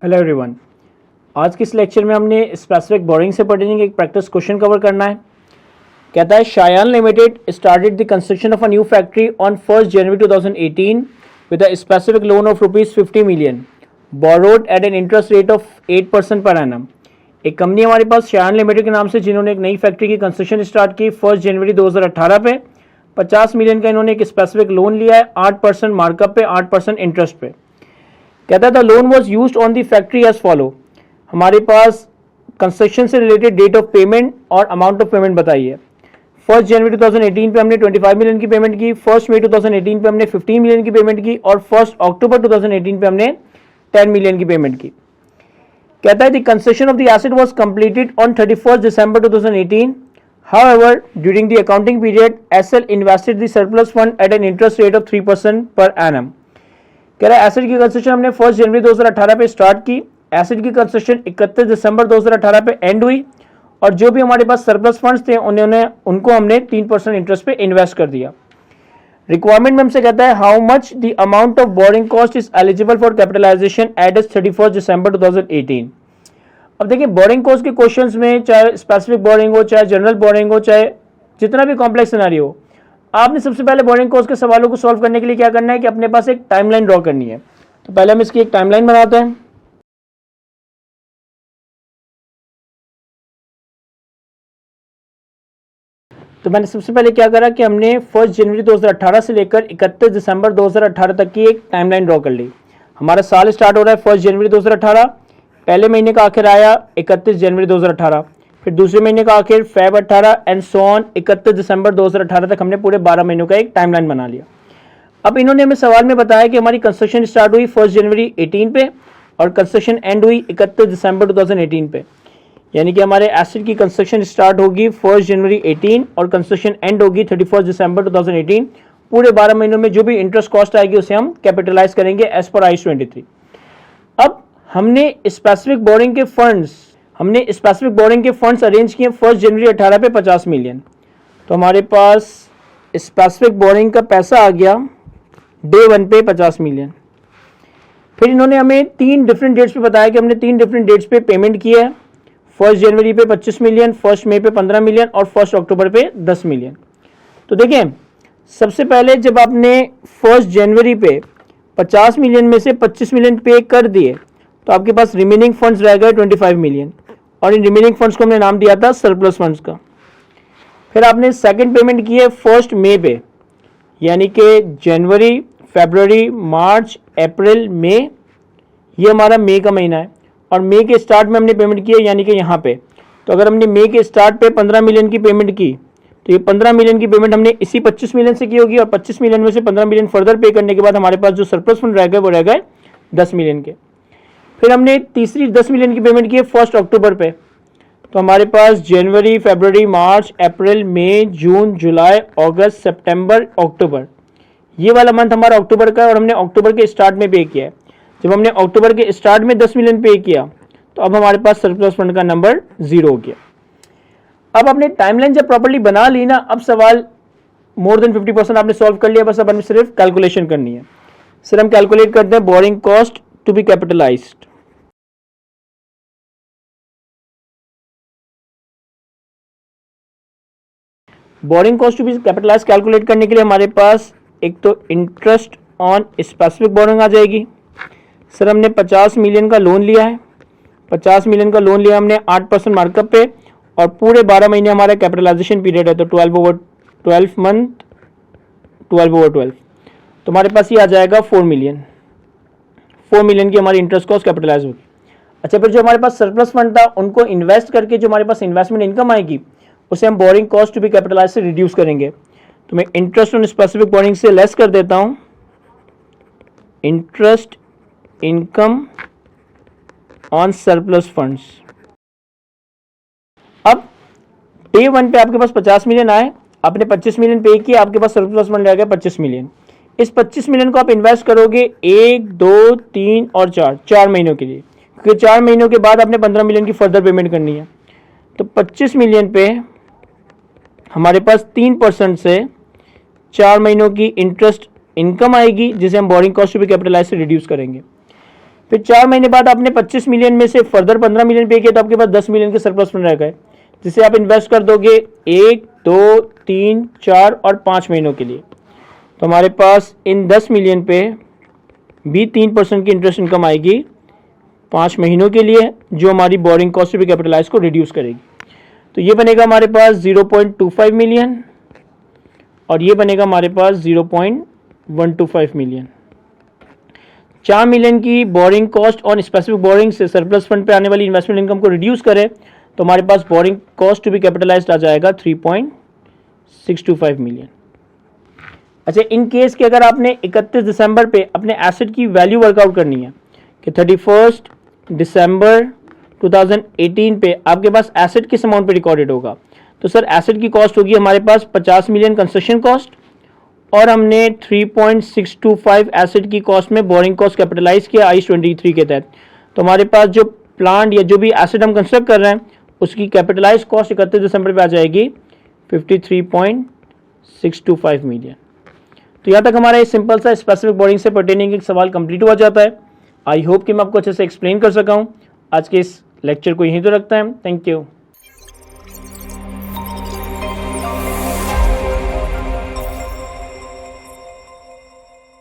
Hello everyone. आज के इस लेक्चर में हमने स्पेसिफिक बोरिंग से पर्टेनिंग एक प्रैक्टिस क्वेश्चन कवर करना है। कहता है Shayan limited started the construction of a new factory on 1 January 2018 with a specific loan of ₹50 million borrowed at an interest rate of 8% per annum. एक company हमारे पास Shayan limited के नाम से जिन्होंने एक नई फैक्ट्री की कंस्ट्रक्शन स्टार्ट की 1 जनवरी 2018 पे 50 मिलियन का इन्होंने एक स्पेसिफिक लोन लिया है 8% मार्कअप पे 8% इंटरेस्ट पे। कहता है the loan was used on the factory as follow. हमारे पास कंस्ट्रक्शन से रिलेटेड डेट ऑफ पेमेंट और अमाउंट ऑफ पेमेंट बताइए। 1 जनवरी 2018 पे हमने 25 मिलियन की पेमेंट की, 1 मई 2018 पे हमने 15 मिलियन की पेमेंट की और 1 अक्टूबर 2018 पे हमने 10 मिलियन की पेमेंट की। कहता है the construction of the asset was completed on 31 December 2018। However, during the accounting period, SL invested the surplus fund at an interest rate of 3% per annum. कह रहा है एसेट की कंस्ट्रक्शन हमने 1 जनवरी 2018 पे स्टार्ट की, एसेट की construction 31 December 2018 पे and हुई और जो भी हमारे पास सरप्लस फंड्स थे उनको हमने 3% इंटरेस्ट पे इन्वेस्ट कर दिया। रिक्वायरमेंट में हमसे कहता है how much the amount of borrowing cost is eligible for capitalisation at 31 December 2018। अब देखिए बोरिंग कॉस्ट के क्वेश्चंस में चाहे स्पेसिफिक बोरिंग हो, चाहे जनरल बोरिंग हो, चाहे जितना भी कॉम्प्लेक्स सिनेरियो हो, आपने सबसे पहले बोरिंग कॉस्ट के सवालों को सॉल्व करने के लिए क्या करना है कि अपने पास एक टाइमलाइन ड्रॉ करनी है। तो पहले हम इसकी एक टाइमलाइन बनाते हैं। तो मैंने सबसे पहले क्या करा कि हमने 1 जनवरी 2018 से लेकर 31 दिसंबर 2018 तक की एक टाइमलाइन ड्रॉ कर ली। हमारा साल स्टार्ट हो रहा है 1 जनवरी 2018, पहले महीने का आखिर आया 31 जनवरी 2018, फिर दूसरे महीने का आखिर Feb 18 and so on 31 December 2018 तक हमने पूरे 12 महीनों का एक टाइमलाइन बना लिया। अब इन्होंने हमें सवाल में बताया कि हमारी कंस्ट्रक्शन स्टार्ट हुई 1 जनवरी 18 पे और कंस्ट्रक्शन एंड हुई 31 दिसंबर 2018 पे, यानी कि हमारे एसेट की कंस्ट्रक्शन स्टार्ट होगी 1 जनवरी 18 और कंस्ट्रक्शन एंड होगी 31 दिसंबर 2018। पूरे 12 महीनों में जो भी इंटरेस्ट कॉस्ट आएगी उसे हम कैपिटलाइज करेंगे एज पर आईएस 23। अब हमने स्पेसिफिक बोरिंग के फंड्स अरेंज किए 1 जनवरी 18 पे 50 मिलियन। तो हमारे पास स्पेसिफिक बोरिंग का पैसा आ गया डे 1 पे 50 मिलियन। फिर इन्होंने हमें 3 डिफरेंट डेट्स पे बताया कि हमने 3 डिफरेंट डेट्स पे पेमेंट किया है। 1 जनवरी पे 25 मिलियन, 1 मई पे 15 मिलियन और 1 अक्टूबर पे 10 मिलियन। तो देखें सबसे पहले जब आपने 1 जनवरी पे 50 मिलियन में से 25 मिलियन पे कर दिए तो आपके पास रिमेनिंग फंड्स रह गए 25 मिलियन और इन रिमेनिंग फंड्स को हमने नाम दिया था सरप्लस फंड्स का। फिर आपने सेकंड पेमेंट की है 1 मई पे, यानी कि जनवरी, फरवरी, मार्च, अप्रैल, मई, ये हमारा मई का महीना है और मई के स्टार्ट में हमने पेमेंट की है यानी कि यहाँ पे। तो अगर हमने मई के स्टार्ट पे 15 मिलियन की पेमेंट की तो ये 15 मिलियन की पेमेंट हमने इसी 25 मिलियन से की होगी और 25 मिलियन में से 15 मिलियन फर्दर पे करने के बाद हमारे पास जो सरप्लस फंड रह गए वो रह गए 10 मिलियन के। फिर हमने तीसरी 10 मिलियन की पेमेंट की है 1 अक्टूबर पे। तो हमारे पास जनवरी, फरवरी, मार्च, अप्रैल, मई, जून, जुलाई, अगस्त, सितंबर, अक्टूबर, ये वाला मंथ हमारा अक्टूबर का है और हमने अक्टूबर के स्टार्ट में पे किया है। जब हमने अक्टूबर के स्टार्ट में 10 मिलियन पे किया तो अब हमारे पास सरप्लस फंड का नंबर 0 हो गया। अब आपने टाइमलाइन जब प्रॉपर्ली बना ली ना, अब सवाल मोर देन 50% आपने सॉल्व कर लिया, बस अब हमें सिर्फ कैलकुलेशन करनी है। सर हम कैलकुलेट करते हैं borrowing cost to be capitalised. Borrowing cost to be capitalise calculate करने के लिए हमारे पास एक तो इंटरेस्ट ऑन स्पेसिफिक बोरिंग आ जाएगी। सर हमने 50 मिलियन का लोन लिया है, 50 मिलियन का लोन लिया हमने 8% मार्कअप पे और पूरे 12 महीने हमारा कैपिटलाइजेशन पीरियड है, तो 12/12 मंथ 12/12। तो हमारे पास ये आ जाएगा 4 मिलियन की हमारी इंटरेस्ट कॉस्ट कैपिटलाइज होगी। अच्छा, फिर जो हमारे पास सरप्लस फंड था उनको इन्वेस्ट करके जो हमारे पास इन्वेस्टमेंट इनकम आएगी उसे हम borrowing cost to be capitalise से रिड्यूस करेंगे। तो मैं इंटरेस्ट ऑन स्पेसिफिक बोरिंग से लेस कर देता हूं interest income on surplus funds. अब डे 1 पे आपके पास 50 मिलियन आए, आपने 25 मिलियन पे किया, आपके पास सरप्लस फंड रह गया 25 मिलियन। इस 25 मिलियन को आप इन्वेस्ट करोगे 1, 2, 3 और 4 महीनों के लिए, क्योंकि 4 महीनों के बाद आपने 15 मिलियन की फर्दर पेमेंट करनी है। तो 25 मिलियन पे हमारे पास 3% से 4 महीनों की इंटरेस्ट इनकम आएगी जिसे हम borrowing cost to be capitalise से रिड्यूस करेंगे। फिर 4 महीने बाद आपने 25 मिलियन में से फर्दर 15 मिलियन पे किया तो आपके पास 10 मिलियन के सरप्लस फंड रह गए, जिसे आप इन्वेस्ट कर दोगे 1, 2, 3, 4 और 5 महीनों के लिए। तो हमारे पास इन 10 मिलियन पे भी 3% की इंटरेस्ट इनकम आएगी 5 महीनों के लिए, जो हमारी borrowing cost to be capitalise को रिड्यूस करेगी। तो ये बनेगा हमारे पास 0.25 मिलियन और ये बनेगा हमारे पास 0.125 मिलियन। 4 मिलियन की बोरिंग कॉस्ट और स्पेसिफिक बोरिंग से सरप्लस फंड पे आने वाली इन्वेस्टमेंट इनकम को रिड्यूस करें तो हमारे पास boring cost to be capitalized आ जाएगा 3.625 मिलियन। अच्छा, इन केस कि अगर आपने 31 दिसंबर पे अपने एसेट की वैल्यू वर्कआउट करनी है कि 31 दिसंबर 2018 पे आपके पास एसेट किस अमाउंट पे रिकॉर्डेड होगा, तो सर एसेट की कॉस्ट होगी हमारे पास 50 मिलियन कंस्ट्रक्शन कॉस्ट और हमने 3.625 एसेट की कॉस्ट में बोरिंग कॉस्ट कैपिटलाइज किया आईएस 23 के तहत। तो हमारे पास जो प्लांट या जो भी एसेट हम कंस्ट्रक्ट कर रहे हैं उसकी कैपिटलाइज कॉस्ट 31 दिसंबर पे आ जाएगी 53.625 मिलियन। तो यहाँ तक हमारा ये सिंपल सा स्पेसिफिक बोरिंग से पर्टेनिंग एक सवाल कंप्लीट हुआ जाता है। आई होप कि मैं आपको अच्छे से एक्सप्लेन कर सका हूँ। आज के इस लेक्चर को यहीं तो रखता है। Thank you.